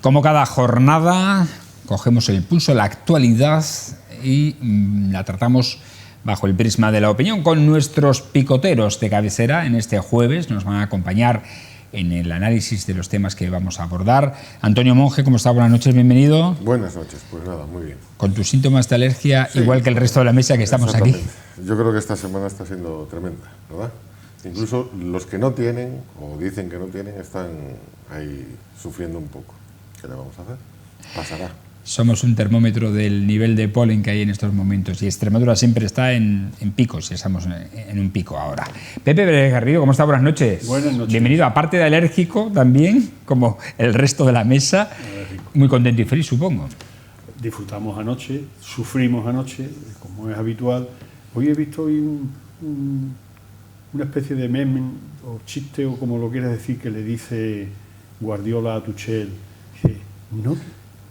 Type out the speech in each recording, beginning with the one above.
Como cada jornada, cogemos el pulso de la actualidad y la tratamos bajo el prisma de la opinión con nuestros picoteros de cabecera. En este jueves nos van a acompañar en el análisis de los temas que vamos a abordar. Antonio Monge, ¿cómo está? Buenas noches, bienvenido. Buenas noches, pues nada, muy bien. Con tus síntomas de alergia, sí, igual que el resto de la mesa que estamos aquí. Yo creo que esta semana está siendo tremenda, ¿verdad? Incluso los que no tienen, o dicen que no tienen, están ahí sufriendo un poco. ¿Qué le vamos a hacer? Pasará. Somos un termómetro del nivel de polen que hay en estos momentos y Extremadura siempre está en picos, y estamos en un pico ahora. Pepe Pérez Garrido, ¿cómo está? Buenas noches. Buenas noches. Bienvenido, aparte de alérgico también, como el resto de la mesa, muy contento y feliz, supongo. Disfrutamos anoche, sufrimos anoche, como es habitual. Hoy he visto hoy una especie de meme o chiste, o como lo quieras decir, que le dice Guardiola a Tuchel. Dice,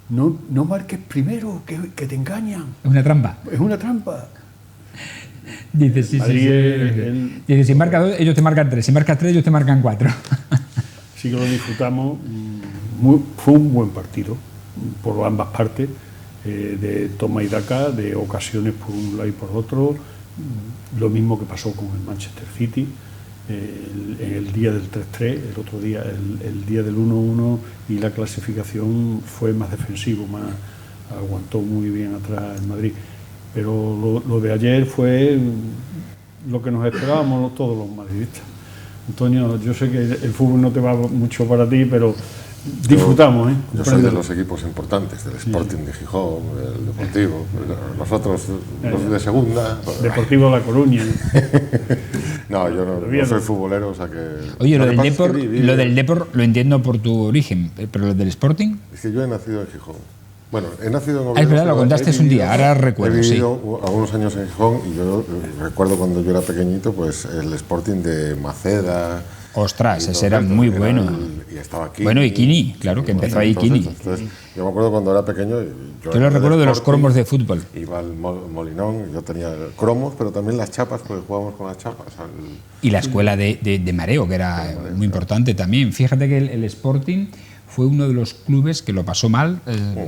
no marques primero, que te engañan. Es una trampa. Es una trampa. Dice, sí, sí. Dice, si marcas 2, ellos te marcan 3. Si marcas 3, ellos te marcan 4. Sí que lo disfrutamos. Fue un buen partido por ambas partes, de toma y daca, de ocasiones por un lado y por otro. Lo mismo que pasó con el Manchester City. En el día del 3-3, el otro día, el día del 1-1, y la clasificación fue más defensivo, aguantó muy bien atrás el Madrid. Pero lo de ayer fue lo que nos esperábamos todos los madridistas. Antonio, yo sé que el fútbol no te va mucho para ti, pero disfrutamos. Yo soy de los equipos importantes, del Sporting de Gijón, del Deportivo, nosotros los de segunda. Deportivo La Coruña. No, yo no soy futbolero, o sea que... Oye, lo del Depor lo entiendo por tu origen, pero lo del Sporting... Es que yo he nacido en Gijón. Bueno, he nacido en Oviedo. Es verdad, lo contaste un día, ahora recuerdo. He vivido algunos años en Gijón y yo recuerdo cuando yo era pequeñito, pues el Sporting de Maceda... Ostras, ese era muy bueno. Y estaba Kini. Bueno, y Kini, claro, que empezó ahí Kini. Entonces, yo me acuerdo cuando era pequeño... Yo lo recuerdo de los cromos de fútbol. Iba al Molinón, yo tenía cromos, pero también las chapas, porque jugábamos con las chapas. Y la escuela de mareo, que era muy importante también. Fíjate que el Sporting fue uno de los clubes que lo pasó mal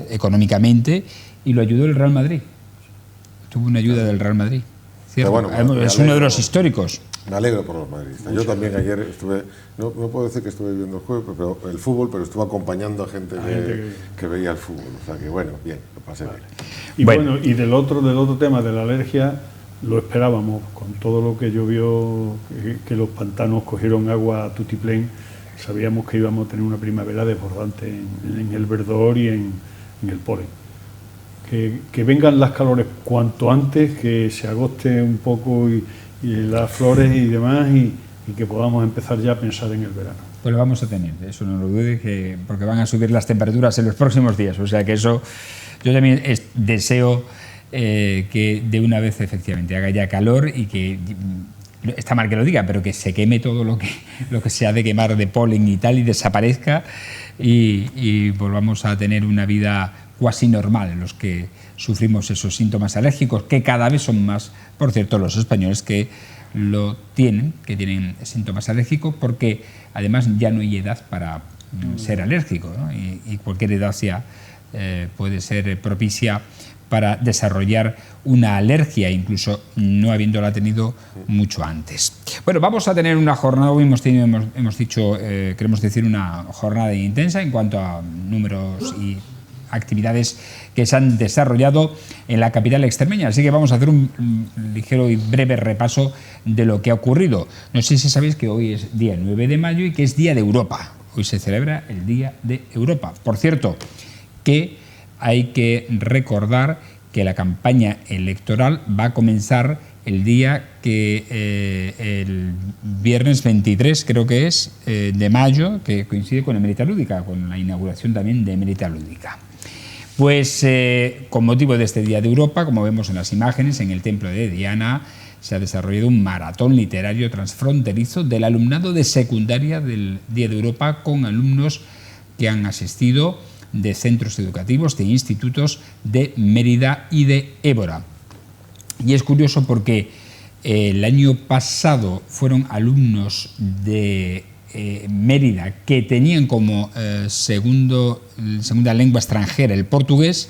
económicamente, y lo ayudó el Real Madrid. Tuvo una ayuda del Real Madrid. Bueno, es uno de los históricos. Me alegro por los madridistas. Yo también ayer estuve, no puedo decir que estuve viendo el fútbol, pero estuve acompañando a gente que veía el fútbol. O sea que bueno, bien, lo pasé bien. Y bueno, y del otro tema de la alergia, lo esperábamos, con todo lo que llovió, que los pantanos cogieron agua a tutiplén. Sabíamos que íbamos a tener una primavera desbordante en el verdor y en el polen. Que vengan las calores cuanto antes, que se agoste un poco y las flores y demás, y que podamos empezar ya a pensar en el verano. Pues lo vamos a tener, eso no lo dude, porque van a subir las temperaturas en los próximos días. O sea que eso, yo también deseo que de una vez efectivamente haga ya calor, y que, está mal que lo diga, pero que se queme todo lo que se ha de quemar de polen y tal, y desaparezca, y volvamos a tener una vida cuasi normal en los que sufrimos esos síntomas alérgicos, que cada vez son más, por cierto, los españoles que tienen síntomas alérgicos, porque además ya no hay edad para ser alérgico, ¿no? Y cualquier edad ya puede ser propicia para desarrollar una alergia, incluso no habiéndola tenido mucho antes. Bueno, vamos a tener una jornada, hoy hemos dicho, queremos decir, una jornada intensa en cuanto a números y actividades que se han desarrollado en la capital extremeña. Así que vamos a hacer un ligero y breve repaso de lo que ha ocurrido. No sé si sabéis que hoy es día 9 de mayo y que es Día de Europa. Hoy se celebra el Día de Europa. Por cierto, que hay que recordar que la campaña electoral va a comenzar el día que el viernes 23, creo que es, de mayo, que coincide con Emerita Lúdica, con la inauguración también de Emerita Lúdica. Pues con motivo de este Día de Europa, como vemos en las imágenes, en el Templo de Diana se ha desarrollado un maratón literario transfronterizo del alumnado de secundaria del Día de Europa, con alumnos que han asistido de centros educativos, de institutos de Mérida y de Évora. Y es curioso porque el año pasado fueron alumnos de Mérida, que tenían como segunda lengua extranjera el portugués,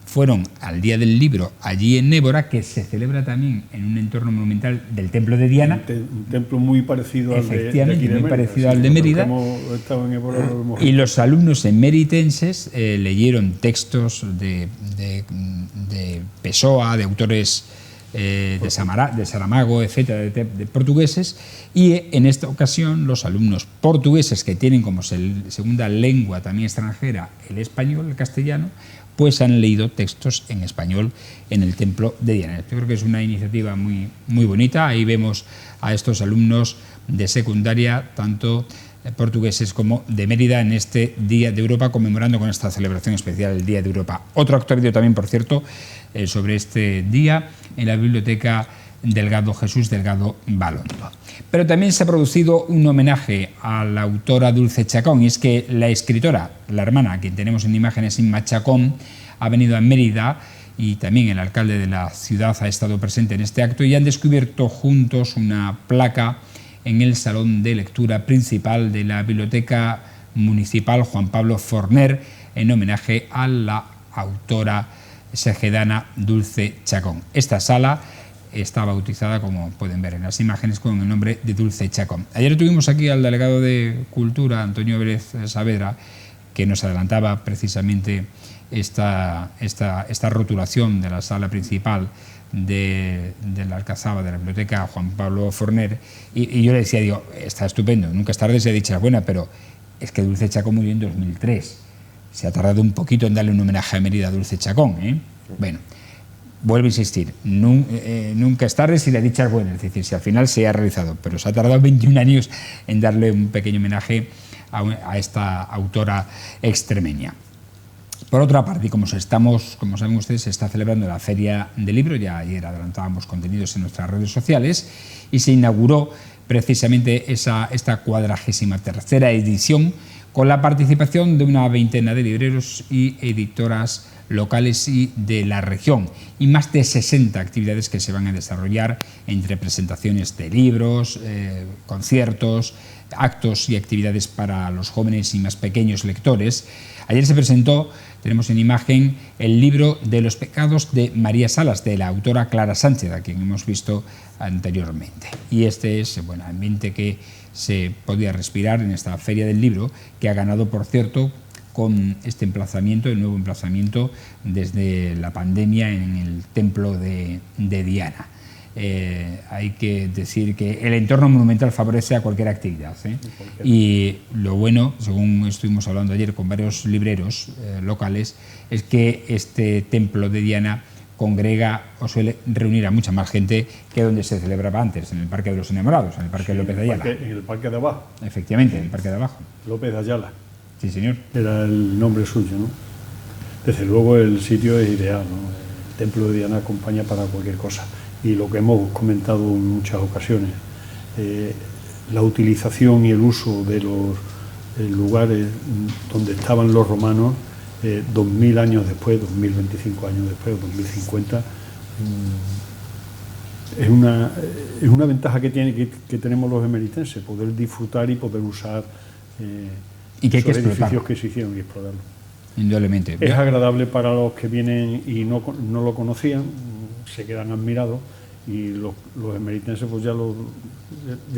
fueron al Día del Libro allí en Évora, que se celebra también en un entorno monumental del Templo de Diana. Un templo muy parecido al de aquí de muy Mérida, parecido al de Mérida. Hemos estado en Évora, Y los alumnos emeritenses leyeron textos de Pessoa, de autores de Saramago, etcétera, de portugueses, y en esta ocasión los alumnos portugueses, que tienen como segunda lengua también extranjera el español, el castellano, pues han leído textos en español en el Templo de Diana. Yo creo que es una iniciativa muy, muy bonita. Ahí vemos a estos alumnos de secundaria, tanto portugueses como de Mérida, en este Día de Europa, conmemorando con esta celebración especial el Día de Europa. Otro acto ha habido también, por cierto, sobre este día en la Biblioteca Jesús Delgado Balondo. Pero también se ha producido un homenaje a la autora Dulce Chacón, y es que la escritora, la hermana, a quien tenemos en imágenes, Inma Chacón, ha venido a Mérida, y también el alcalde de la ciudad ha estado presente en este acto, y han descubierto juntos una placa en el salón de lectura principal de la Biblioteca Municipal Juan Pablo Forner, en homenaje a la autora segedana Dulce Chacón. Esta sala está bautizada, como pueden ver en las imágenes, con el nombre de Dulce Chacón. Ayer tuvimos aquí al delegado de Cultura, Antonio Vélez Saavedra, que nos adelantaba precisamente esta rotulación de la sala principal de la Alcazaba, de la Biblioteca Juan Pablo Forner, y yo le decía, digo, está estupendo, nunca es tarde, se ha dicho buena, pero es que Dulce Chacón murió en 2003. Se ha tardado un poquito en darle un homenaje a Mérida a Dulce Chacón, ¿eh? Bueno, vuelvo a insistir, nunca es tarde si la dicha es buena, es decir, si al final se ha realizado, pero se ha tardado 21 años en darle un pequeño homenaje a esta autora extremeña. Por otra parte, y como saben ustedes, se está celebrando la Feria del Libro, ya ayer adelantábamos contenidos en nuestras redes sociales, y se inauguró precisamente esta 43ª edición, con la participación de una veintena de libreros y editoras locales y de la región, y más de 60 actividades que se van a desarrollar entre presentaciones de libros, conciertos, actos y actividades para los jóvenes y más pequeños lectores. Ayer se presentó, tenemos en imagen, el libro de los pecados de María Salas, de la autora Clara Sánchez, a quien hemos visto anteriormente. Y este es el ambiente que se podía respirar en esta Feria del Libro, que ha ganado, por cierto, con este emplazamiento, el nuevo emplazamiento desde la pandemia en el Templo de Diana. Hay que decir que el entorno monumental favorece a cualquier actividad, ¿eh? Y lo bueno, según estuvimos hablando ayer con varios libreros locales, es que este Templo de Diana congrega o suele reunir a mucha más gente que donde se celebraba antes, en el Parque de los Enamorados, en el Parque López de Ayala. En el Parque de Abajo. Efectivamente, en el Parque de Abajo. López de Ayala. Sí, señor. Era el nombre suyo, ¿no? Desde luego el sitio es ideal, ¿no? El Templo de Diana acompaña para cualquier cosa. Y lo que hemos comentado en muchas ocasiones, la utilización y el uso de los lugares donde estaban los romanos, 2000 años después, 2025 años después, 2050, es una ventaja que tenemos los emeritenses, poder disfrutar y poder usar y que hay que esos edificios explotarlo. que se hicieron y explorarlo. Indudablemente. Es agradable para los que vienen y no lo conocían, se quedan admirados, y los emeritenses pues ya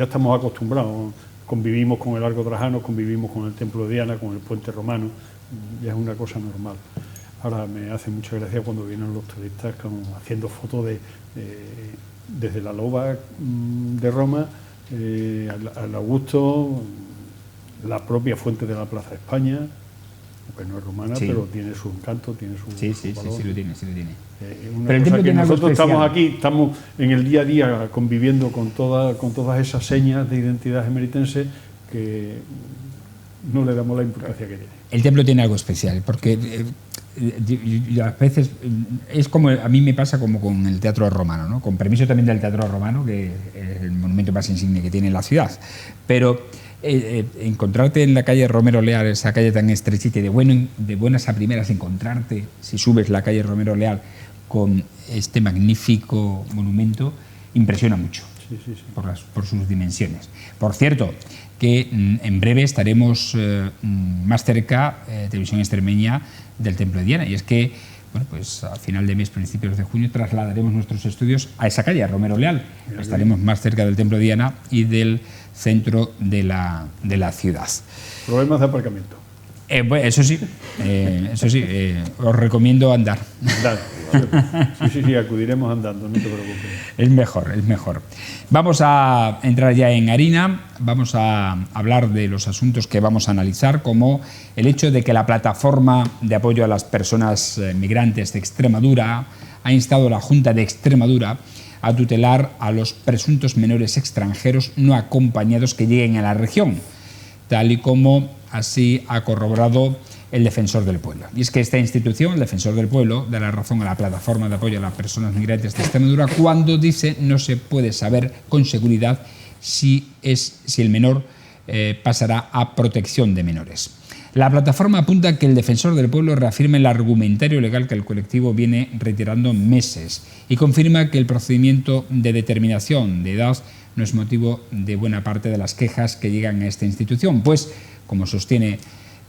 estamos acostumbrados, convivimos con el Arco Trajano, convivimos con el Templo de Diana, con el Puente Romano, ya es una cosa normal. Ahora me hace mucha gracia cuando vienen los turistas haciendo fotos desde la Loba de Roma al Augusto, la propia fuente de la Plaza de España, que no es romana, sí, pero tiene su encanto, tiene su valor. Sí lo tiene. Pero cosa que nosotros estamos aquí, estamos en el día a día conviviendo con todas esas señas de identidad emeritense que no le damos la importancia que tiene. El templo tiene algo especial, porque a veces es como a mí me pasa como con el Teatro Romano, ¿no? Con permiso también del Teatro Romano, que es el monumento más insigne que tiene la ciudad, pero encontrarte en la calle Romero Leal, esa calle tan estrechita, y de buenas a primeras encontrarte, si subes la calle Romero Leal, con este magnífico monumento, impresiona mucho. por sus dimensiones. Por cierto, que en breve estaremos más cerca, Televisión Extremeña, del Templo de Diana, y es que bueno, pues a final de mes, principios de junio, trasladaremos nuestros estudios a esa calle, a Romero Leal. Estaremos más cerca del Templo de Diana y del centro de la ciudad. Problemas de aparcamiento. Eso sí, os recomiendo andar. Sí, acudiremos andando, no te preocupes. Es mejor. Vamos a entrar ya en harina, vamos a hablar de los asuntos que vamos a analizar, como el hecho de que la plataforma de apoyo a las personas migrantes de Extremadura ha instado a la Junta de Extremadura a tutelar a los presuntos menores extranjeros no acompañados que lleguen a la región, tal y como así ha corroborado el Defensor del Pueblo. Y es que esta institución, el Defensor del Pueblo, da la razón a la plataforma de apoyo a las personas migrantes de Extremadura cuando dice no se puede saber con seguridad si el menor pasará a protección de menores. La plataforma apunta que el Defensor del Pueblo reafirma el argumentario legal que el colectivo viene reiterando meses y confirma que el procedimiento de determinación de edad no es motivo de buena parte de las quejas que llegan a esta institución, pues, como sostiene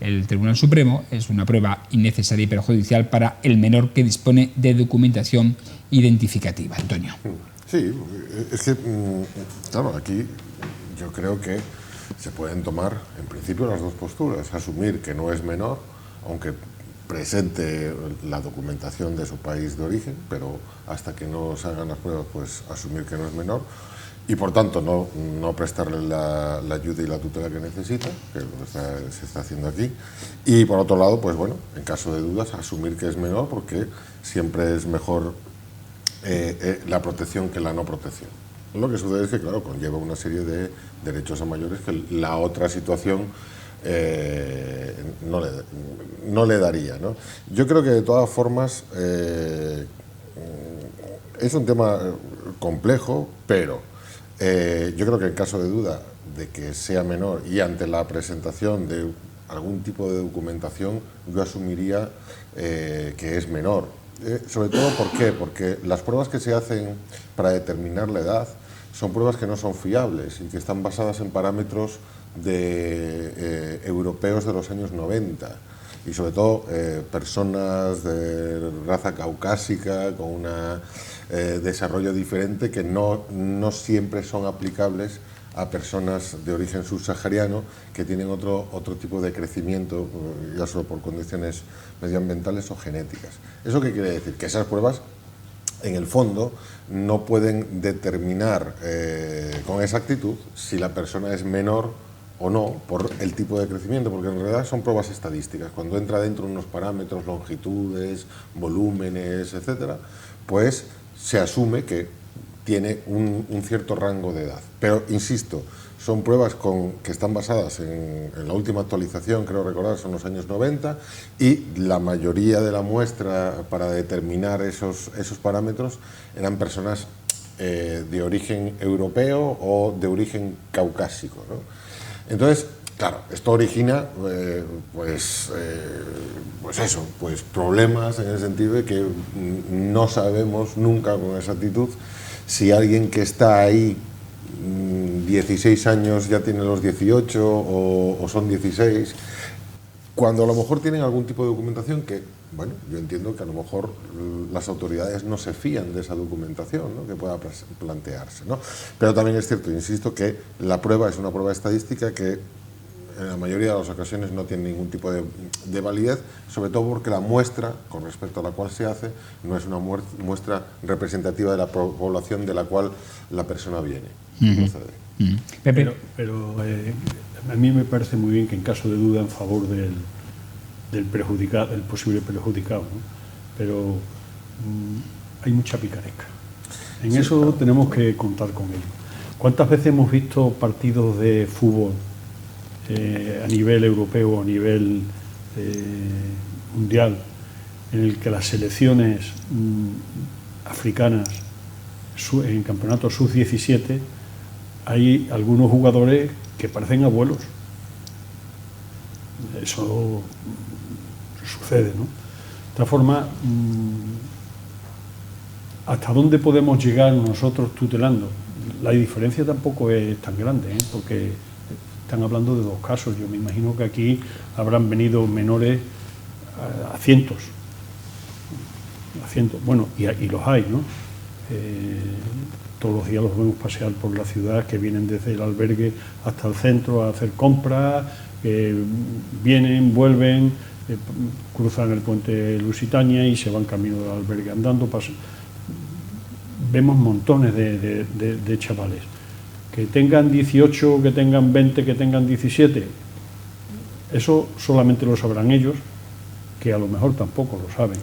el Tribunal Supremo, es una prueba innecesaria y perjudicial para el menor que dispone de documentación identificativa. Antonio. Sí, es que, claro, aquí yo creo que se pueden tomar, en principio, las dos posturas. Asumir que no es menor, aunque presente la documentación de su país de origen, pero hasta que no se hagan las pruebas, pues asumir que no es menor. Y por tanto no prestarle la ayuda y la tutela que necesita, que es lo que se está haciendo aquí. Y por otro lado, pues bueno, en caso de dudas, asumir que es menor, porque siempre es mejor la protección que la no protección. Lo que sucede es que, claro, conlleva una serie de derechos a mayores que la otra situación no le daría, ¿no? Yo creo que de todas formas es un tema complejo, pero yo creo que en caso de duda de que sea menor y ante la presentación de algún tipo de documentación, yo asumiría que es menor. Sobre todo, ¿por qué? Porque las pruebas que se hacen para determinar la edad son pruebas que no son fiables y que están basadas en parámetros europeos de los años 90. Y sobre todo personas de raza caucásica con un desarrollo diferente que no siempre son aplicables a personas de origen subsahariano que tienen otro tipo de crecimiento, ya solo por condiciones medioambientales o genéticas. ¿Eso qué quiere decir? Que esas pruebas, en el fondo, no pueden determinar con exactitud si la persona es menor o no, por el tipo de crecimiento, porque en realidad son pruebas estadísticas. Cuando entra dentro de unos parámetros, longitudes, volúmenes, etcétera, pues se asume que tiene un cierto rango de edad. Pero, insisto, son pruebas que están basadas en la última actualización, creo recordar, son los años 90, y la mayoría de la muestra para determinar esos parámetros eran personas de origen europeo o de origen caucásico, ¿no? Entonces, claro, esto origina pues problemas en el sentido de que no sabemos nunca con exactitud si alguien que está ahí 16 años ya tiene los 18 o son 16, cuando a lo mejor tienen algún tipo de documentación que, bueno, yo entiendo que a lo mejor las autoridades no se fían de esa documentación, ¿no?, que pueda plantearse, ¿no? Pero también es cierto, insisto, que la prueba es una prueba estadística que en la mayoría de las ocasiones no tiene ningún tipo de validez, sobre todo porque la muestra con respecto a la cual se hace no es una muestra representativa de la población de la cual la persona viene. Pepe. Pero a mí me parece muy bien que en caso de duda en favor del perjudicado, del posible perjudicado, ¿no? Pero hay mucha picaresca. En eso claro, tenemos que contar con ello. ¿Cuántas veces hemos visto partidos de fútbol a nivel europeo, a nivel mundial, en el que las selecciones africanas en campeonatos sub-17 hay algunos jugadores que parecen abuelos? Eso sucede, ¿no? De otra forma, ¿hasta dónde podemos llegar nosotros tutelando? la diferencia tampoco es tan grande, porque están hablando de 2 casos. Yo me imagino que aquí habrán venido menores a cientos. Bueno, y los hay, ¿no? Todos los días los vemos pasear por la ciudad, que vienen desde el albergue hasta el centro a hacer compras, vienen, vuelven, cruzan el puente Lusitania y se van camino del albergue andando. Vemos montones de chavales. Que tengan 18, que tengan 20, que tengan 17, eso solamente lo sabrán ellos, que a lo mejor tampoco lo saben,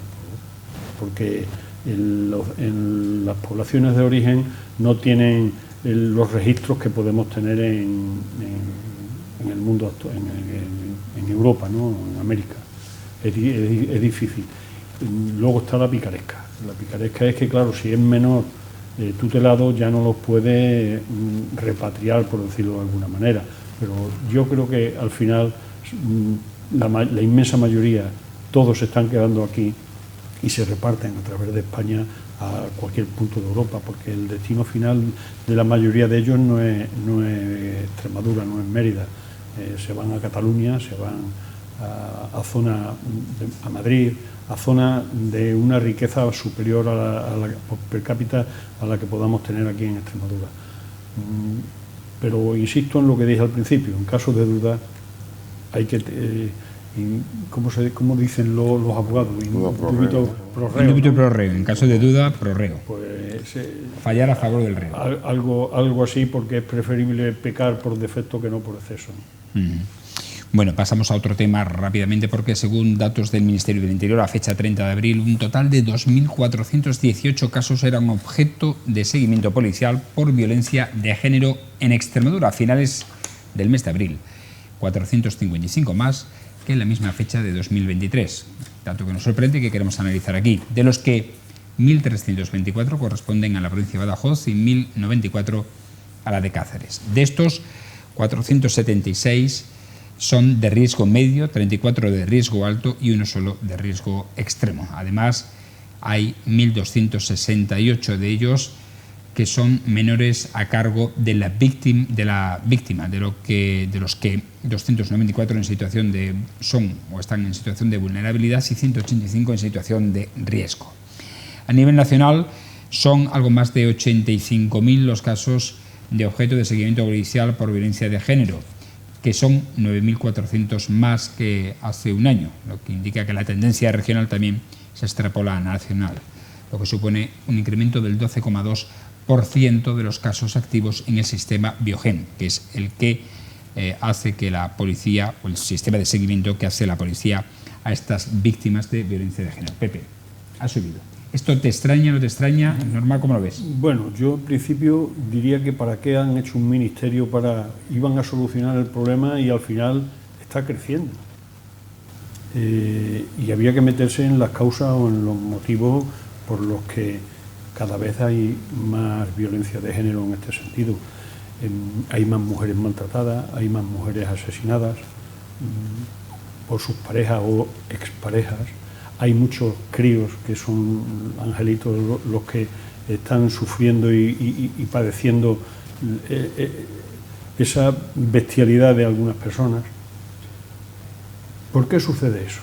porque en las poblaciones de origen no tienen los registros que podemos tener en el mundo actual, en Europa, ¿no? En América. Es difícil. Luego está la picaresca. La picaresca es que, claro, si es menor tutelado, ya no los puede repatriar, por decirlo de alguna manera. Pero yo creo que al final la inmensa mayoría, todos se están quedando aquí y se reparten a través de España a cualquier punto de Europa, porque el destino final de la mayoría de ellos no es Extremadura, no es Mérida. Se van a Cataluña, se van a Madrid, a zonas de una riqueza superior a la per cápita a la que podamos tener aquí en Extremadura. Pero insisto en lo que dije al principio, en caso de duda hay que, ¿cómo dicen los abogados? Indubito pro reo. En caso de duda, pro reo. Pues, fallar a favor del reo. Algo así, porque es preferible pecar por defecto que no por exceso. Bueno, pasamos a otro tema rápidamente, porque según datos del Ministerio del Interior, a fecha 30 de abril, un total de 2.418 casos eran objeto de seguimiento policial por violencia de género en Extremadura a finales del mes de abril. 455 más que en la misma fecha de 2023. Dato que nos sorprende y que queremos analizar aquí. De los que 1.324 corresponden a la provincia de Badajoz y 1.094 a la de Cáceres. De estos, 476 son de riesgo medio, 34 de riesgo alto y uno solo de riesgo extremo. Además, hay 1.268 de ellos que son menores a cargo de la víctima, de los que 294 en situación de están en situación de vulnerabilidad y 185 en situación de riesgo. A nivel nacional, son algo más de 85.000 los casos de objeto de seguimiento policial por violencia de género, que son 9.400 más que hace un año, lo que indica que la tendencia regional también se extrapola a nacional, lo que supone un incremento del 12,2% de los casos activos en el sistema Biogen, que es el que hace que la policía, o el sistema de seguimiento que hace la policía a estas víctimas de violencia de género. Pepe, ha subido. ¿Esto te extraña, no te extraña? Normal, ¿cómo lo ves? Bueno, yo en principio diría que para qué han hecho un ministerio iban a solucionar el problema y al final está creciendo. Y había que meterse en las causas o en los motivos por los que cada vez hay más violencia de género en este sentido. Hay más mujeres maltratadas, hay más mujeres asesinadas por sus parejas o exparejas. Hay muchos críos que son angelitos los que están sufriendo y padeciendo esa bestialidad de algunas personas. ¿Por qué sucede eso?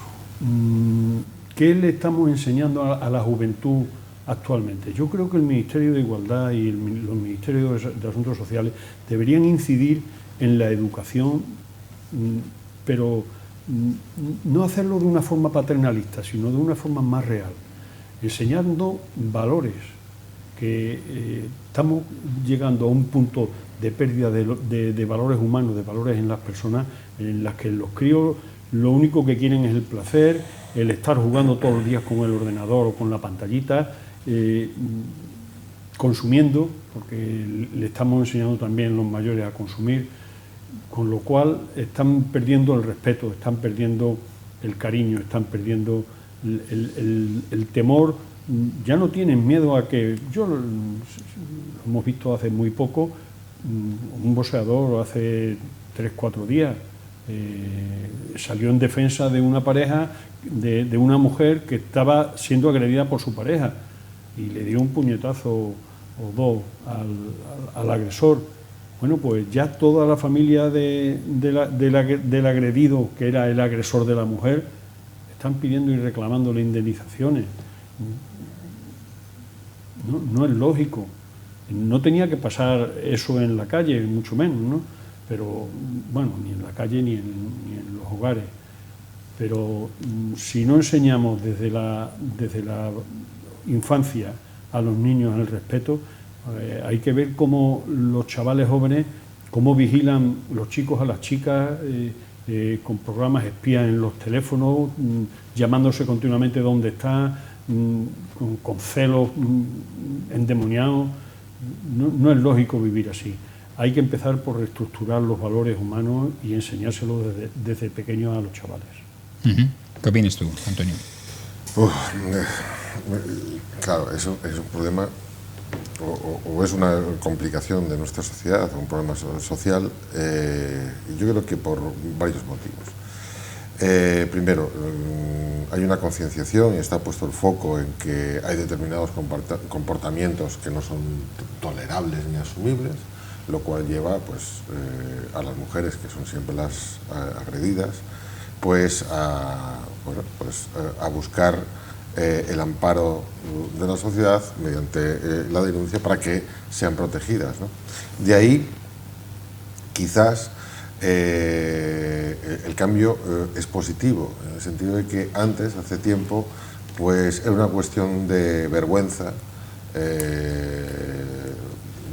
¿Qué le estamos enseñando a la juventud actualmente? Yo creo que el Ministerio de Igualdad y los Ministerios de Asuntos Sociales deberían incidir en la educación, pero no hacerlo de una forma paternalista, sino de una forma más real, enseñando valores, que estamos llegando a un punto de pérdida de valores humanos, de valores en las personas, en las que los críos lo único que quieren es el placer, el estar jugando todos los días con el ordenador o con la pantallita, consumiendo, porque le estamos enseñando también a los mayores a consumir, con lo cual están perdiendo el respeto, están perdiendo el cariño, están perdiendo el temor. Ya no tienen miedo a que... Lo hemos visto hace muy poco, un boxeador hace 3-4 días salió en defensa de una pareja, de una mujer que estaba siendo agredida por su pareja, y le dio un puñetazo o dos al agresor, bueno, pues ya toda la familia del agredido, que era el agresor de la mujer, están pidiendo y reclamándole indemnizaciones. No es lógico. No tenía que pasar eso en la calle, mucho menos, ¿no? Pero, bueno, ni en la calle ni en los hogares. Pero si no enseñamos desde la infancia a los niños el respeto, hay que ver cómo los chavales jóvenes, cómo vigilan los chicos a las chicas, con programas espías en los teléfonos, llamándose continuamente dónde está, con celos endemoniados. No es lógico vivir así. Hay que empezar por reestructurar los valores humanos y enseñárselos desde pequeños a los chavales. ¿Qué opinas tú, Antonio? Claro, eso es un problema o es una complicación de nuestra sociedad, un problema social, y yo creo que por varios motivos. Primero, hay una concienciación y está puesto el foco en que hay determinados comportamientos que no son tolerables ni asumibles, lo cual lleva pues, a las mujeres, que son siempre las agredidas, pues a buscar el amparo de la sociedad mediante la denuncia para que sean protegidas, ¿no? De ahí, quizás, el cambio es positivo, en el sentido de que antes, hace tiempo, pues era una cuestión de vergüenza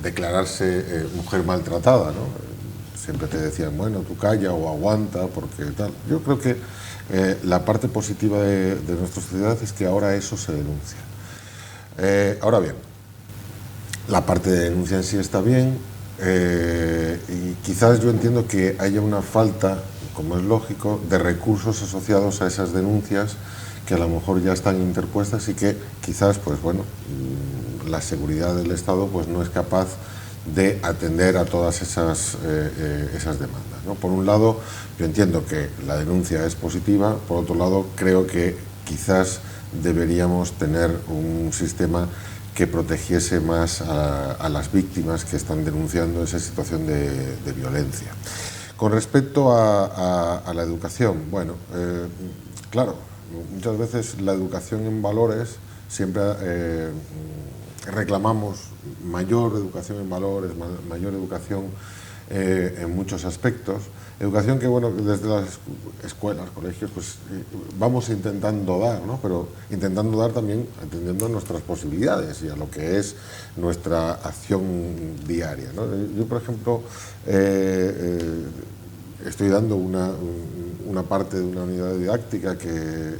declararse mujer maltratada, ¿no? Siempre te decían, bueno, tú calla o aguanta, porque tal. Yo creo que la parte positiva de nuestra sociedad es que ahora eso se denuncia. Ahora bien, la parte de denuncia en sí está bien, y quizás yo entiendo que haya una falta, como es lógico, de recursos asociados a esas denuncias que a lo mejor ya están interpuestas y que quizás, pues bueno, la seguridad del Estado pues no es capaz de atender a todas esas demandas, ¿no? Por un lado, yo entiendo que la denuncia es positiva, por otro lado, creo que quizás deberíamos tener un sistema que protegiese más a las víctimas que están denunciando esa situación de violencia. Con respecto a la educación, bueno, claro, muchas veces la educación en valores siempre reclamamos mayor educación en valores, mayor educación en muchos aspectos. Educación que, bueno, desde las escuelas, colegios, pues vamos intentando dar, ¿no? Pero intentando dar también atendiendo a nuestras posibilidades y a lo que es nuestra acción diaria, ¿no? Yo, por ejemplo, estoy dando una parte de una unidad didáctica que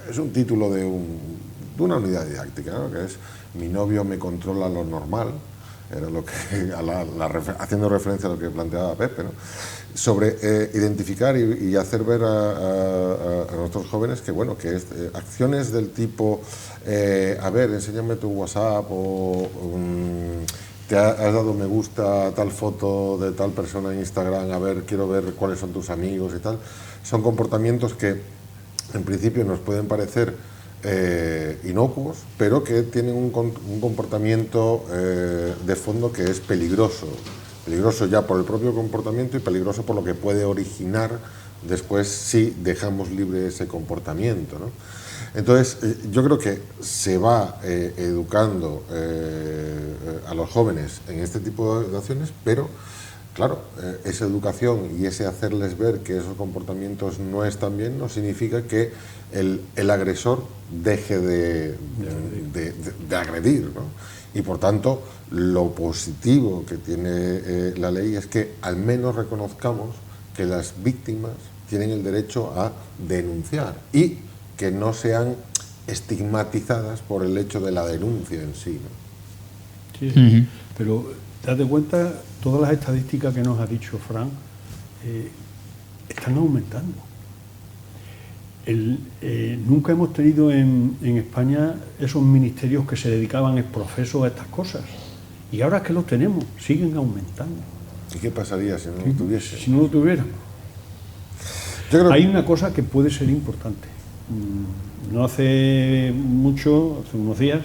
es un título de una unidad didáctica, ¿no? Que es Mi novio me controla lo normal, era lo que, haciendo referencia a lo que planteaba Pepe, ¿no? Sobre identificar y hacer ver a nuestros jóvenes que, bueno, que acciones del tipo, a ver, enséñame tu WhatsApp, o te has dado me gusta a tal foto de tal persona en Instagram, a ver, quiero ver cuáles son tus amigos y tal, son comportamientos que en principio nos pueden parecer inocuos, pero que tienen un comportamiento de fondo que es peligroso ya por el propio comportamiento y peligroso por lo que puede originar después si dejamos libre ese comportamiento, ¿no? Entonces, yo creo que se va educando a los jóvenes en este tipo de acciones, pero claro, esa educación y ese hacerles ver que esos comportamientos no están bien no significa que el agresor deje de agredir, ¿no? Y por tanto, lo positivo que tiene la ley es que al menos reconozcamos que las víctimas tienen el derecho a denunciar y que no sean estigmatizadas por el hecho de la denuncia en sí, ¿no? Sí, pero date cuenta, todas las estadísticas que nos ha dicho Fran están aumentando. Nunca hemos tenido en España esos ministerios que se dedicaban profesos a estas cosas. Y ahora es que los tenemos, siguen aumentando. ¿Y qué pasaría si no lo tuviese? Si no lo tuviéramos. Hay una cosa que puede ser importante. No hace mucho, hace unos días,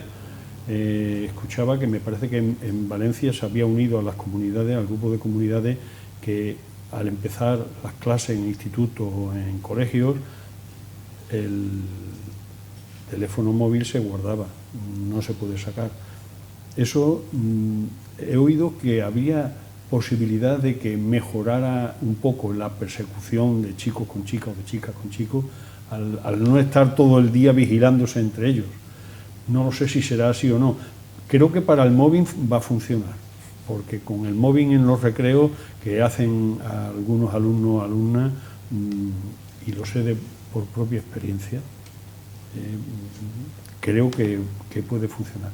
escuchaba que me parece que en Valencia se había unido a las comunidades, al grupo de comunidades que al empezar las clases en institutos o en colegios, el teléfono móvil se guardaba, no se puede sacar. Eso he oído que había posibilidad de que mejorara un poco la persecución de chicos con chicas o de chicas con chicos al no estar todo el día vigilándose entre ellos. No lo sé si será así o no. Creo que para el mobbing va a funcionar, porque con el mobbing en los recreos que hacen a algunos alumnos o alumnas, y lo sé por propia experiencia, creo que puede funcionar.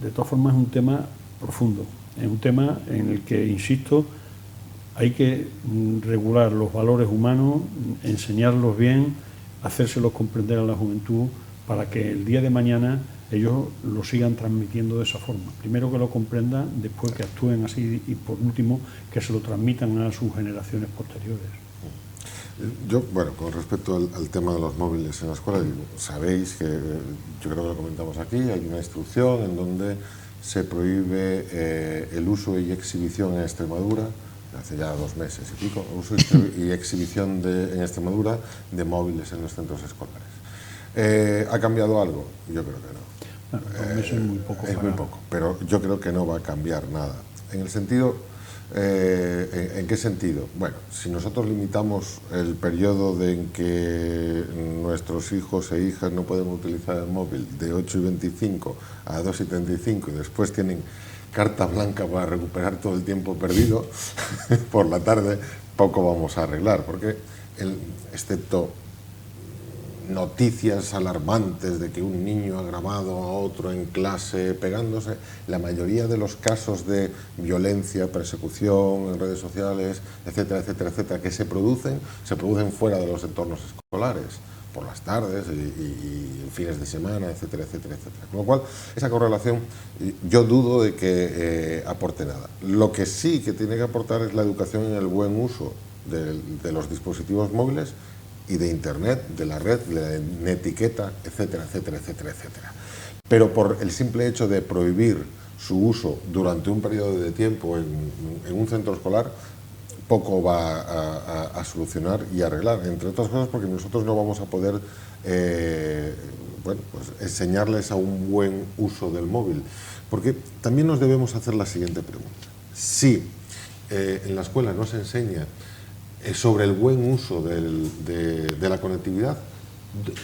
De todas formas, es un tema profundo, es un tema en el que, insisto, hay que regular los valores humanos, enseñarlos bien, hacérselos comprender a la juventud para que el día de mañana ellos lo sigan transmitiendo de esa forma. Primero que lo comprendan, después que actúen así y por último que se lo transmitan a sus generaciones posteriores. Yo, bueno, con respecto al tema de los móviles en la escuela, sabéis que, yo creo que lo comentamos aquí, hay una instrucción en donde se prohíbe el uso y exhibición en Extremadura, hace ya 2 meses y pico, uso y exhibición en Extremadura de móviles en los centros escolares. ¿Ha cambiado algo? Yo creo que no. Bueno, 2 meses es muy poco. Es muy poco, pero yo creo que no va a cambiar nada. En el sentido... ¿En qué sentido? Bueno, si nosotros limitamos el periodo en que nuestros hijos e hijas no pueden utilizar el móvil de 8:25 a 2:35 y después tienen carta blanca para recuperar todo el tiempo perdido por la tarde, poco vamos a arreglar, porque excepto noticias alarmantes de que un niño ha grabado a otro en clase pegándose, la mayoría de los casos de violencia, persecución en redes sociales, etcétera, etcétera, etcétera, que se producen fuera de los entornos escolares, por las tardes y fines de semana, etcétera, etcétera, etcétera. Con lo cual, esa correlación yo dudo de que aporte nada. Lo que sí que tiene que aportar es la educación en el buen uso de los dispositivos móviles y de Internet, de la red, de la netiqueta, etcétera, etcétera, etcétera, etcétera. Pero por el simple hecho de prohibir su uso durante un periodo de tiempo en un centro escolar, poco va a solucionar y arreglar, entre otras cosas porque nosotros no vamos a poder bueno, pues enseñarles a un buen uso del móvil. Porque también nos debemos hacer la siguiente pregunta. Si en la escuela no se enseña sobre el buen uso de la conectividad,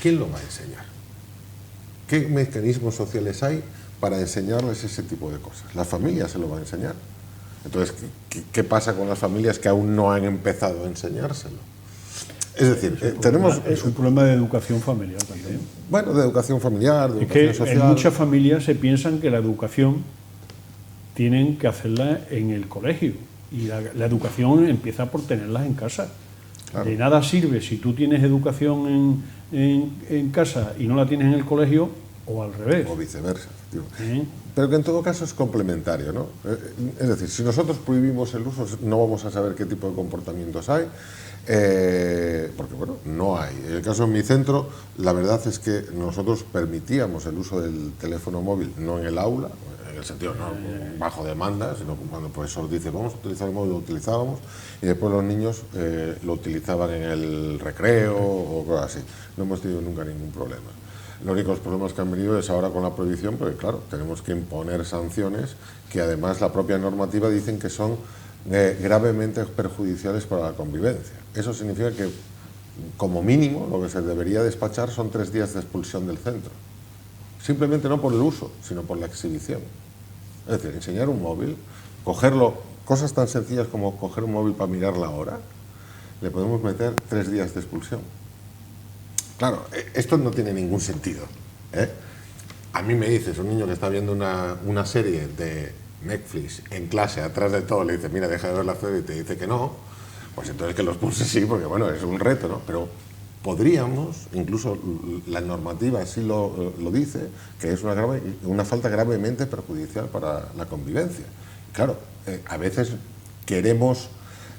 ¿quién lo va a enseñar? ¿Qué mecanismos sociales hay para enseñarles ese tipo de cosas? La familia se lo va a enseñar. Entonces, ¿qué pasa con las familias que aún no han empezado a enseñárselo? Es decir, es un problema de educación familiar también. Bueno, de educación familiar, de educación social. En muchas familias se piensan que la educación tienen que hacerla en el colegio. Y la educación empieza por tenerlas en casa. Claro. De nada sirve si tú tienes educación en casa y no la tienes en el colegio, o al revés. O viceversa. Pero que en todo caso es complementario, ¿no? Es decir, si nosotros prohibimos el uso, no vamos a saber qué tipo de comportamientos hay, porque, bueno, no hay. En el caso de mi centro, la verdad es que nosotros permitíamos el uso del teléfono móvil, no en el aula, en el sentido no bajo demanda, sino cuando el profesor dice vamos a utilizar el móvil, lo utilizábamos, y después los niños lo utilizaban en el recreo o cosas así. No hemos tenido nunca ningún problema. Los únicos problemas que han venido es ahora con la prohibición, porque claro, tenemos que imponer sanciones que además la propia normativa dicen que son gravemente perjudiciales para la convivencia. Eso significa que, como mínimo, lo que se debería despachar son 3 días de expulsión del centro. Simplemente no por el uso, sino por la exhibición. Es decir, enseñar un móvil, cogerlo, cosas tan sencillas como coger un móvil para mirar la hora, le podemos meter 3 días de expulsión. Claro, esto no tiene ningún sentido, ¿eh? A mí me dices, un niño que está viendo una serie de Netflix en clase, atrás de todo, le dice, mira, deja de ver la serie y te dice que no, pues entonces que lo expulse sí, porque bueno, es un reto, ¿no? Pero podríamos, incluso la normativa así lo dice, que es una falta gravemente perjudicial para la convivencia. Claro, a veces queremos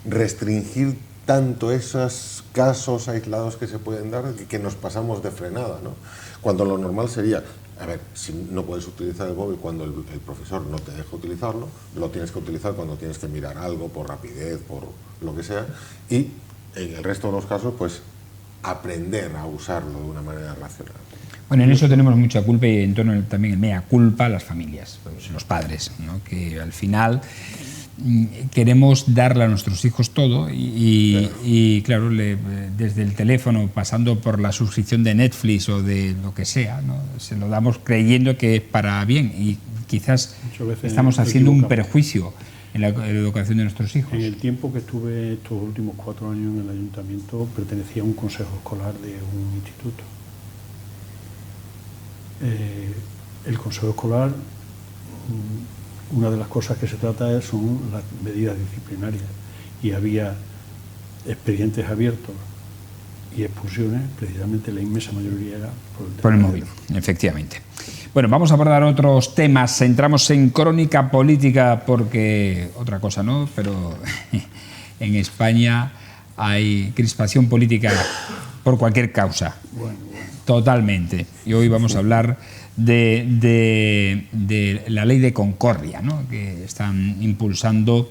restringir tanto esos casos aislados que se pueden dar que nos pasamos de frenada, ¿no? Cuando lo normal sería A ver, si no puedes utilizar el móvil cuando el profesor no te deja utilizarlo, lo tienes que utilizar cuando tienes que mirar algo por rapidez, por lo que sea, y en el resto de los casos, pues aprender a usarlo de una manera racional. Bueno, en eso tenemos mucha culpa y en torno también el mea culpa las familias, pues, los padres, ¿no? Que al final queremos darle a nuestros hijos todo y claro, desde el teléfono, pasando por la suscripción de Netflix o de lo que sea, ¿no? Se lo damos creyendo que es para bien y quizás estamos haciendo un perjuicio en la educación de nuestros hijos. En el tiempo que estuve estos últimos 4 años en el ayuntamiento, pertenecía a un consejo escolar de un instituto. El consejo escolar, una de las cosas que se trata son las medidas disciplinarias, y había expedientes abiertos y expulsiones, precisamente la inmensa mayoría era por el móvil, efectivamente. Bueno, vamos a abordar otros temas. Entramos en crónica política porque otra cosa no, pero en España hay crispación política por cualquier causa. Bueno. Totalmente. Y hoy vamos a hablar de la ley de concordia, ¿no? Que están impulsando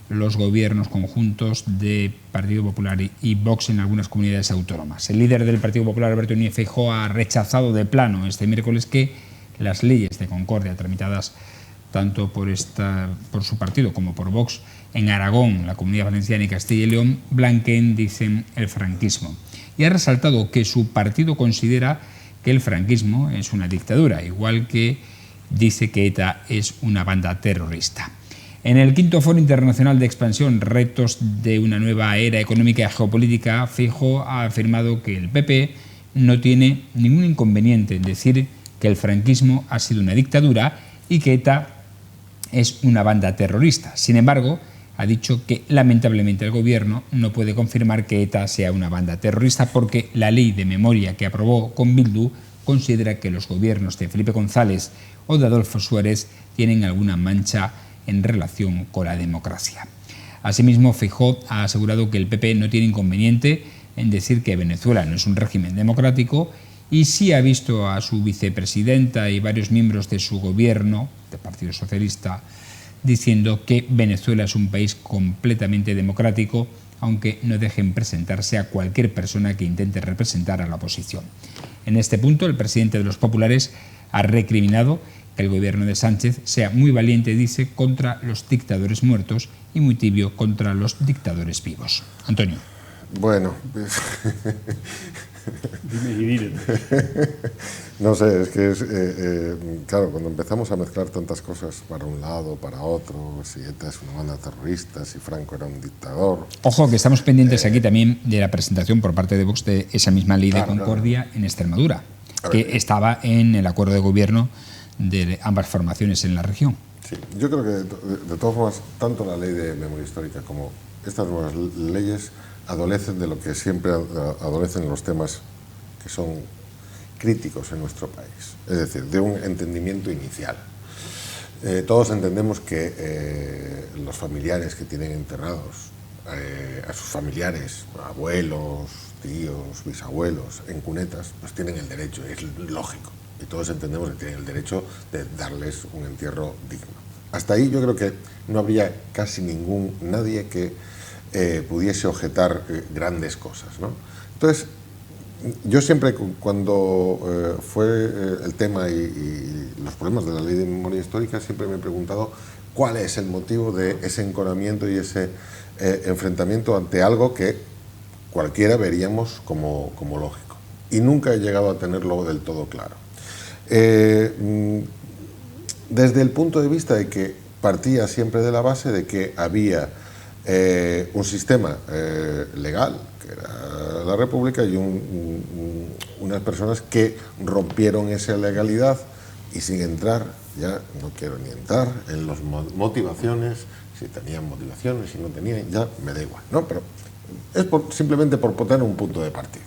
los gobiernos conjuntos de Partido Popular y Vox en algunas comunidades autónomas. El líder del Partido Popular, Alberto Núñez Feijóo, ha rechazado de plano este miércoles que las leyes de concordia tramitadas tanto por su partido como por Vox en Aragón, la Comunidad Valenciana y Castilla y León blanqueen, dicen, el franquismo. Y ha resaltado que su partido considera que el franquismo es una dictadura, igual que dice que ETA es una banda terrorista. En el quinto Foro Internacional de Expansión, Retos de una nueva era económica y geopolítica, Feijóo ha afirmado que el PP no tiene ningún inconveniente en decir que el franquismo ha sido una dictadura y que ETA es una banda terrorista. Sin embargo, ha dicho que lamentablemente el gobierno no puede confirmar que ETA sea una banda terrorista porque la ley de memoria que aprobó con Bildu considera que los gobiernos de Felipe González o de Adolfo Suárez tienen alguna mancha en relación con la democracia. Asimismo, Feijóo ha asegurado que el PP no tiene inconveniente en decir que Venezuela no es un régimen democrático y sí ha visto a su vicepresidenta y varios miembros de su gobierno, del Partido Socialista, diciendo que Venezuela es un país completamente democrático, aunque no dejen presentarse a cualquier persona que intente representar a la oposición. En este punto, el presidente de los populares ha recriminado que el gobierno de Sánchez sea muy valiente, dice, contra los dictadores muertos y muy tibio contra los dictadores vivos. Antonio. Bueno, dime y dime. No sé, es que claro, cuando empezamos a mezclar tantas cosas para un lado, para otro, si ETA es una banda terrorista, si Franco era un dictador... Ojo, que estamos pendientes aquí también de la presentación por parte de Vox de esa misma ley de concordia en Extremadura, que estaba en el acuerdo de gobierno de ambas formaciones en la región. Sí, yo creo que de todas formas, tanto la ley de memoria histórica como estas nuevas leyes adolecen de lo que siempre adolecen los temas que son críticos en nuestro país, es decir, de un entendimiento inicial. Todos entendemos que los familiares que tienen enterrados a sus familiares, abuelos, tíos, bisabuelos, en cunetas, pues tienen el derecho, es lógico, y todos entendemos que tienen el derecho de darles un entierro digno. Hasta ahí yo creo que no habría casi nadie que pudiese objetar grandes cosas, ¿no? Entonces, yo siempre, cuando fue el tema y los problemas de la ley de memoria histórica, siempre me he preguntado cuál es el motivo de ese enconamiento y ese enfrentamiento ante algo que cualquiera veríamos como lógico. Y nunca he llegado a tenerlo del todo claro. Desde el punto de vista de que partía siempre de la base de que había un sistema legal, que era la República, y unas personas que rompieron esa legalidad, y sin entrar, ya no quiero ni entrar en las motivaciones, si tenían motivaciones, si no tenían, ya me da igual, ¿no? Pero es simplemente por poner un punto de partida.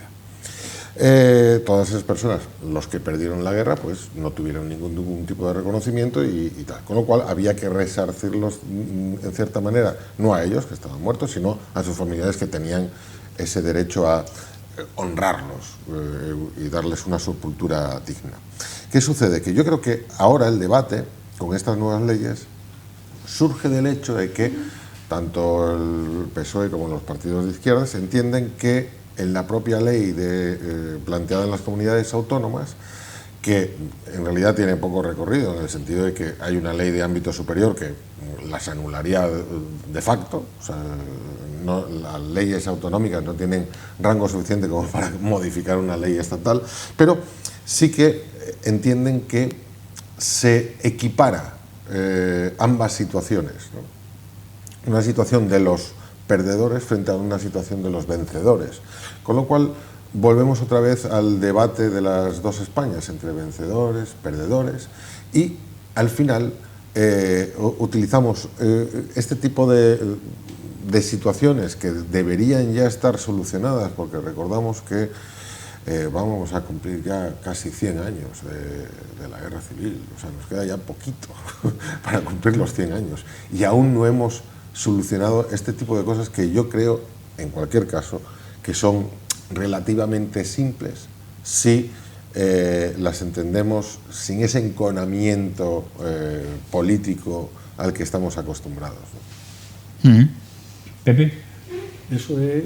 Todas esas personas, los que perdieron la guerra, pues no tuvieron ningún tipo de reconocimiento y tal, con lo cual había que resarcirlos en cierta manera, no a ellos que estaban muertos, sino a sus familiares que tenían ese derecho a honrarlos y darles una sepultura digna. ¿Qué sucede? Que yo creo que ahora el debate con estas nuevas leyes surge del hecho de que tanto el PSOE como los partidos de izquierdas entienden que en la propia ley planteada en las comunidades autónomas, que en realidad tiene poco recorrido, en el sentido de que hay una ley de ámbito superior que las anularía de facto, o sea, las leyes autonómicas no tienen rango suficiente como para modificar una ley estatal, pero sí que entienden que se equipara ambas situaciones, ¿no? Una situación de los perdedores frente a una situación de los vencedores, con lo cual volvemos otra vez al debate de las dos Españas, entre vencedores, perdedores, y al final utilizamos este tipo de situaciones que deberían ya estar solucionadas, porque recordamos que vamos a cumplir ya casi 100 años de la guerra civil, o sea, nos queda ya poquito para cumplir los 100 años, y aún no hemos solucionado este tipo de cosas que yo creo, en cualquier caso, que son relativamente simples si las entendemos sin ese enconamiento político al que estamos acostumbrados, ¿no? Pepe. Eso es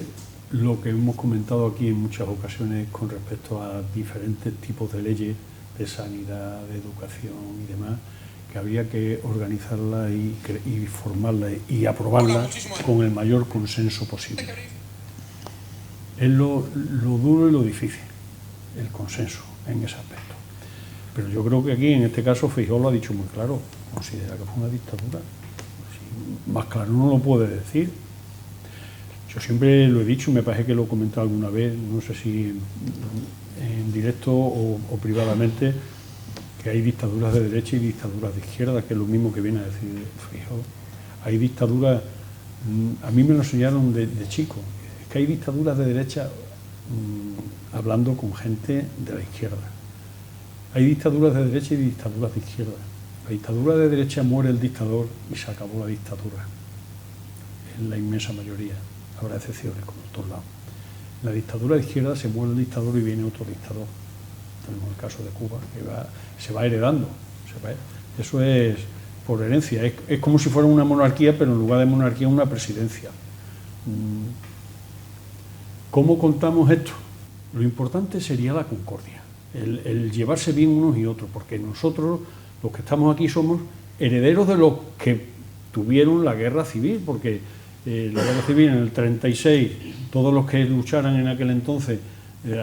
lo que hemos comentado aquí en muchas ocasiones con respecto a diferentes tipos de leyes de sanidad, de educación y demás, que habría que organizarla y formarla y aprobarla con el mayor consenso posible. Es lo duro y lo difícil, el consenso en ese aspecto. Pero yo creo que aquí, en este caso, Feijóo lo ha dicho muy claro, considera que fue una dictadura. Más claro no lo puede decir. Yo siempre lo he dicho, me parece que lo he comentado alguna vez, no sé si en directo o privadamente, que hay dictaduras de derecha y dictaduras de izquierda, que es lo mismo que viene a decir Feijóo. Hay dictaduras, a mí me lo enseñaron de chico, que hay dictaduras de derecha hablando con gente de la izquierda. Hay dictaduras de derecha y dictaduras de izquierda. La dictadura de derecha muere el dictador y se acabó la dictadura. En la inmensa mayoría. Habrá excepciones, como en todos lados. En la dictadura de izquierda se muere el dictador y viene otro dictador. Tenemos el caso de Cuba, que se va heredando. Eso es por herencia. Es como si fuera una monarquía, pero en lugar de monarquía una presidencia. ¿Cómo contamos esto? Lo importante sería la concordia, el llevarse bien unos y otros, porque nosotros, los que estamos aquí, somos herederos de los que tuvieron la guerra civil, porque la guerra civil en el 36, todos los que lucharan en aquel entonces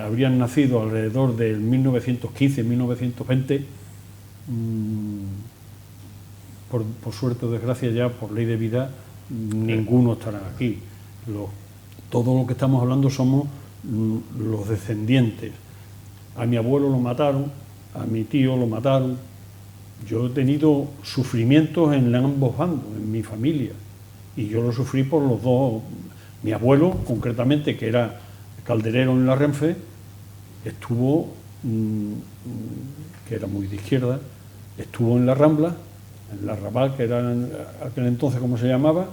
habrían nacido alrededor del 1915, 1920, por suerte o desgracia ya, por ley de vida, ninguno estará aquí. Todo lo que estamos hablando somos los descendientes. A mi abuelo lo mataron, a mi tío lo mataron. Yo he tenido sufrimientos en ambos bandos, en mi familia, y yo lo sufrí por los dos. Mi abuelo, concretamente, que era calderero en la Renfe, estuvo, que era muy de izquierda, estuvo en la Rambla, en la Raval, que era en aquel entonces como se llamaba,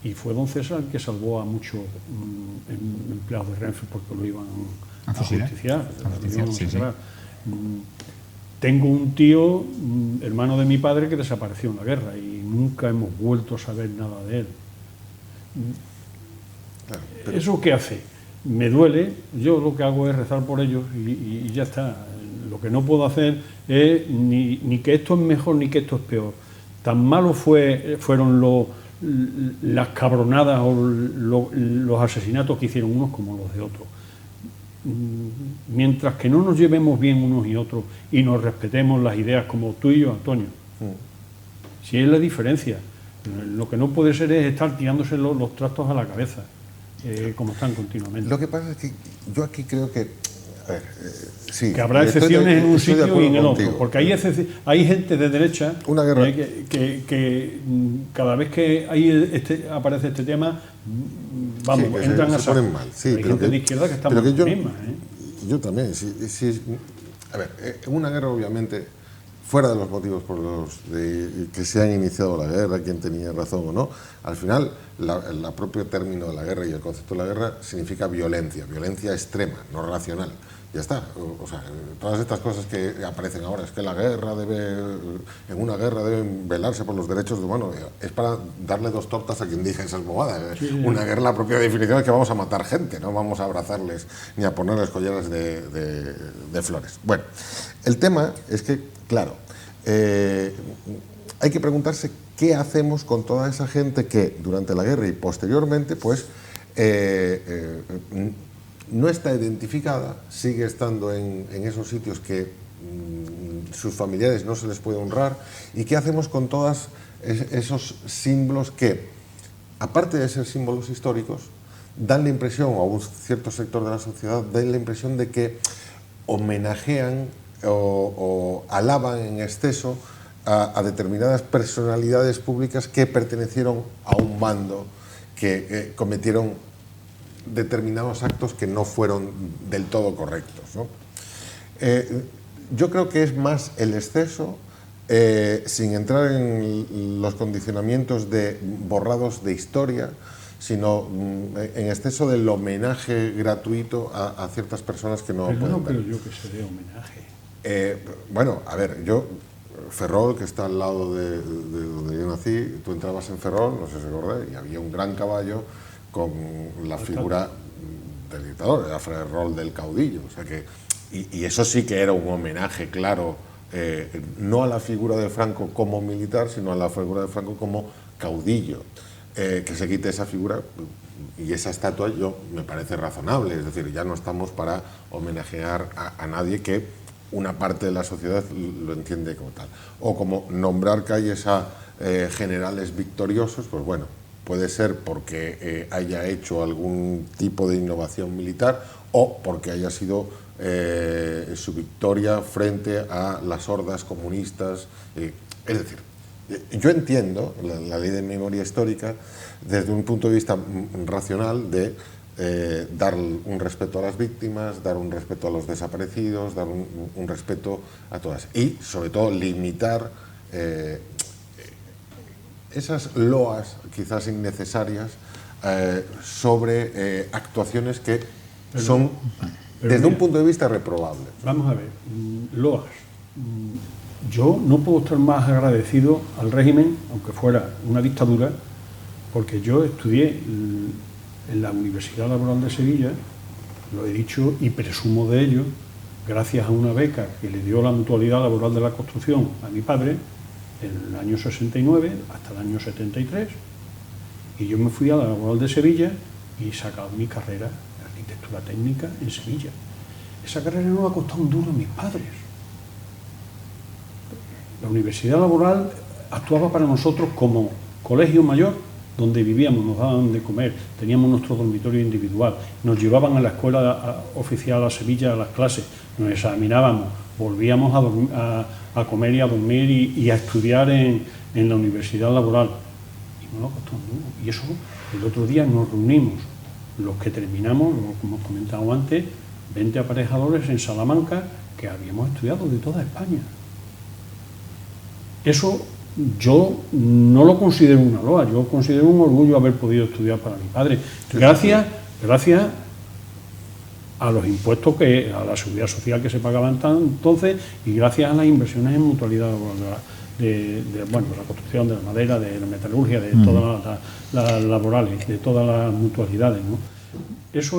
y fue don César el que salvó a muchos empleados de Renfe porque lo iban a justiciar. Sí. Tengo un tío, hermano de mi padre, que desapareció en la guerra y nunca hemos vuelto a saber nada de él. Claro, pero... ¿Eso qué hace? Me duele, yo lo que hago es rezar por ellos y ya está. Lo que no puedo hacer es ni que esto es mejor ni que esto es peor. Tan malos fueron las cabronadas o los asesinatos que hicieron unos como los de otros. Mientras que no nos llevemos bien unos y otros y nos respetemos las ideas como tú y yo, Antonio, si es la diferencia. Lo que no puede ser es estar tirándose los trastos a la cabeza, como están continuamente. Lo que pasa es que yo aquí creo que... sí, que habrá excepciones en un sitio y en el otro, porque hay gente de derecha que cada vez que aparece este tema, vamos, sí, entran a ponen mal. Sí, hay gente de izquierda que está muy misma. Yo también. A ver, en una guerra, obviamente, fuera de los motivos por los que se han iniciado la guerra, quién tenía razón o no, al final, el propio término de la guerra y el concepto de la guerra significa violencia extrema, no racional. Ya está. O sea, todas estas cosas que aparecen ahora, es que en una guerra deben velarse por los derechos humanos, es para darle 2 tortas a quien diga esas bobadas. Sí. Una guerra, la propia definición es que vamos a matar gente, no vamos a abrazarles ni a ponerles collares de flores. Bueno, el tema es que, claro, hay que preguntarse qué hacemos con toda esa gente que durante la guerra y posteriormente, pues, no está identificada, sigue estando en esos sitios que sus familiares no se les puede honrar. ¿Y qué hacemos con todos esos símbolos que, aparte de ser símbolos históricos, dan la impresión, o a un cierto sector de la sociedad, dan la impresión de que homenajean o alaban en exceso a determinadas personalidades públicas que pertenecieron a un bando, que cometieron determinados actos que no fueron del todo correctos, ¿no? Yo creo que es más el exceso, sin entrar en los condicionamientos de borrados de historia, sino en exceso del homenaje gratuito a ciertas personas que no pueden ver. No creo yo que se dé homenaje. Bueno, a ver, Ferrol, que está al lado de donde yo nací, tú entrabas en Ferrol, no sé si recordáis, y había un gran caballo con la figura del dictador, era Ferrol del caudillo, o sea que, y eso sí que era un homenaje claro, no a la figura de Franco como militar, sino a la figura de Franco como caudillo. Que se quite esa figura y esa estatua me parece razonable, es decir, ya no estamos para homenajear a nadie que una parte de la sociedad lo entiende como tal. O como nombrar calles a generales victoriosos, pues bueno, puede ser porque haya hecho algún tipo de innovación militar o porque haya sido su victoria frente a las hordas comunistas. Es decir, yo entiendo la ley de memoria histórica desde un punto de vista racional de dar un respeto a las víctimas, dar un respeto a los desaparecidos, dar un respeto a todas y sobre todo limitar esas loas quizás innecesarias sobre actuaciones que son desde un punto de vista reprobables. Vamos a ver, loas. Yo no puedo estar más agradecido al régimen, aunque fuera una dictadura, porque yo estudié en la Universidad Laboral de Sevilla, lo he dicho y presumo de ello, gracias a una beca que le dio la Mutualidad Laboral de la Construcción a mi padre en el año 69 hasta el año 73, y yo me fui a la Laboral de Sevilla y he sacado mi carrera de arquitectura técnica en Sevilla. Esa carrera no me ha costado un duro a mis padres. La Universidad Laboral actuaba para nosotros como colegio mayor, donde vivíamos, nos daban de comer, teníamos nuestro dormitorio individual, nos llevaban a la escuela oficial a Sevilla a las clases, nos examinábamos, volvíamos a comer y a dormir y a estudiar en la Universidad Laboral. Y no nos costó un duro. Y eso, el otro día nos reunimos, los que terminamos, como hemos comentado antes, 20 aparejadores en Salamanca, que habíamos estudiado de toda España. Eso yo no lo considero una loa, yo considero un orgullo haber podido estudiar para mi padre. Gracias a los impuestos, a la seguridad social que se pagaban entonces, y gracias a las inversiones en mutualidad de la construcción, de la madera, de la metalurgia, de todas las laborales, de todas las mutualidades, ¿no? Eso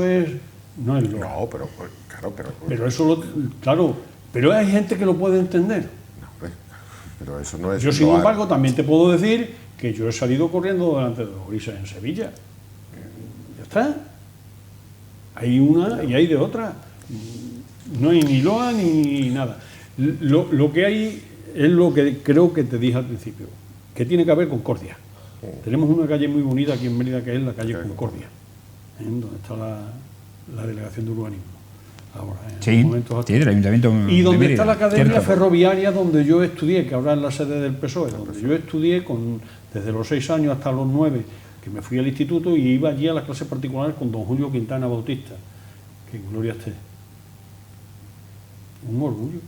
no es loa. No, pero claro, pero eso claro, pero hay gente que lo puede entender. Pero eso no es. Yo, sin embargo, también te puedo decir que yo he salido corriendo delante de los grises en Sevilla. Ya está. Hay una y hay de otra. No hay ni loa ni nada. Lo que hay es lo que creo que te dije al principio, que tiene que haber concordia. Tenemos una calle muy bonita aquí en Mérida, que es la calle Concordia, donde está la delegación de urbanismo. Ahora, sí, del Ayuntamiento y donde está la academia ferroviaria donde yo estudié, que ahora es la sede del PSOE, donde yo estudié desde los 6 años hasta los 9, que me fui al instituto y iba allí a las clases particulares con don Julio Quintana Bautista, que en gloria esté. Un orgullo.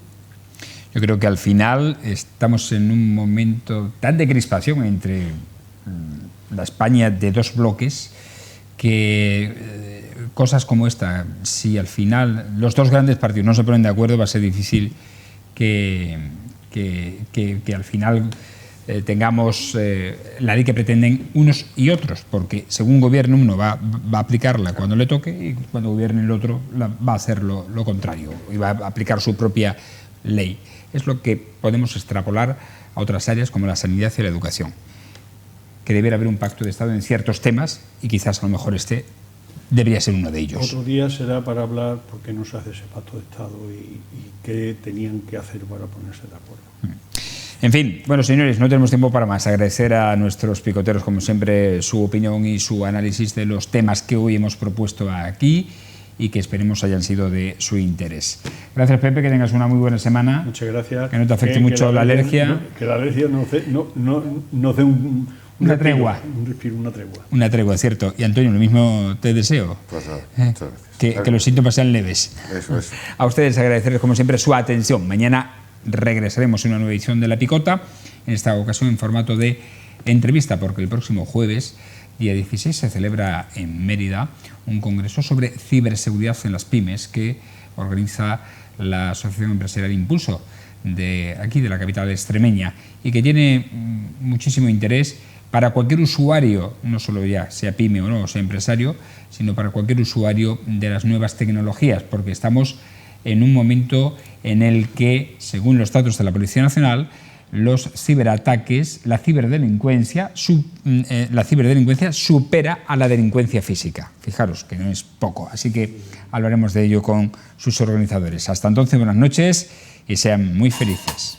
Yo creo que al final estamos en un momento tan de crispación entre la España de dos bloques que cosas como esta, si al final los dos grandes partidos no se ponen de acuerdo, va a ser difícil que al final tengamos la ley que pretenden unos y otros, porque según gobierne uno va a aplicarla cuando le toque y cuando gobierne el otro va a hacer lo contrario y va a aplicar su propia ley. Es lo que podemos extrapolar a otras áreas como la sanidad y la educación, que debería haber un pacto de Estado en ciertos temas y quizás a lo mejor este debería ser uno de ellos. Otro día será para hablar por qué no se hace ese pacto de Estado y qué tenían que hacer para ponerse de acuerdo. En fin, bueno, señores, no tenemos tiempo para más. Agradecer a nuestros picoteros, como siempre, su opinión y su análisis de los temas que hoy hemos propuesto aquí y que esperemos hayan sido de su interés. Gracias, Pepe, que tengas una muy buena semana. Muchas gracias. Que no te afecte mucho la alergia. Que la alergia no dé una tregua. Un respiro, una tregua. Una tregua, cierto. Y Antonio, lo mismo te deseo. Pues nada, muchas gracias. Que los síntomas sean leves. Eso es. A ustedes agradecerles, como siempre, su atención. Mañana regresaremos en una nueva edición de La Picota, en esta ocasión en formato de entrevista, porque el próximo jueves, día 16, se celebra en Mérida un congreso sobre ciberseguridad en las pymes que organiza la Asociación Empresarial Impulso de aquí, de la capital extremeña, y que tiene muchísimo interés para cualquier usuario, no solo ya sea pyme o no, o sea empresario, sino para cualquier usuario de las nuevas tecnologías, porque estamos en un momento en el que, según los datos de la Policía Nacional, los ciberataques, la ciberdelincuencia supera a la delincuencia física. Fijaros que no es poco, así que hablaremos de ello con sus organizadores. Hasta entonces, buenas noches y sean muy felices.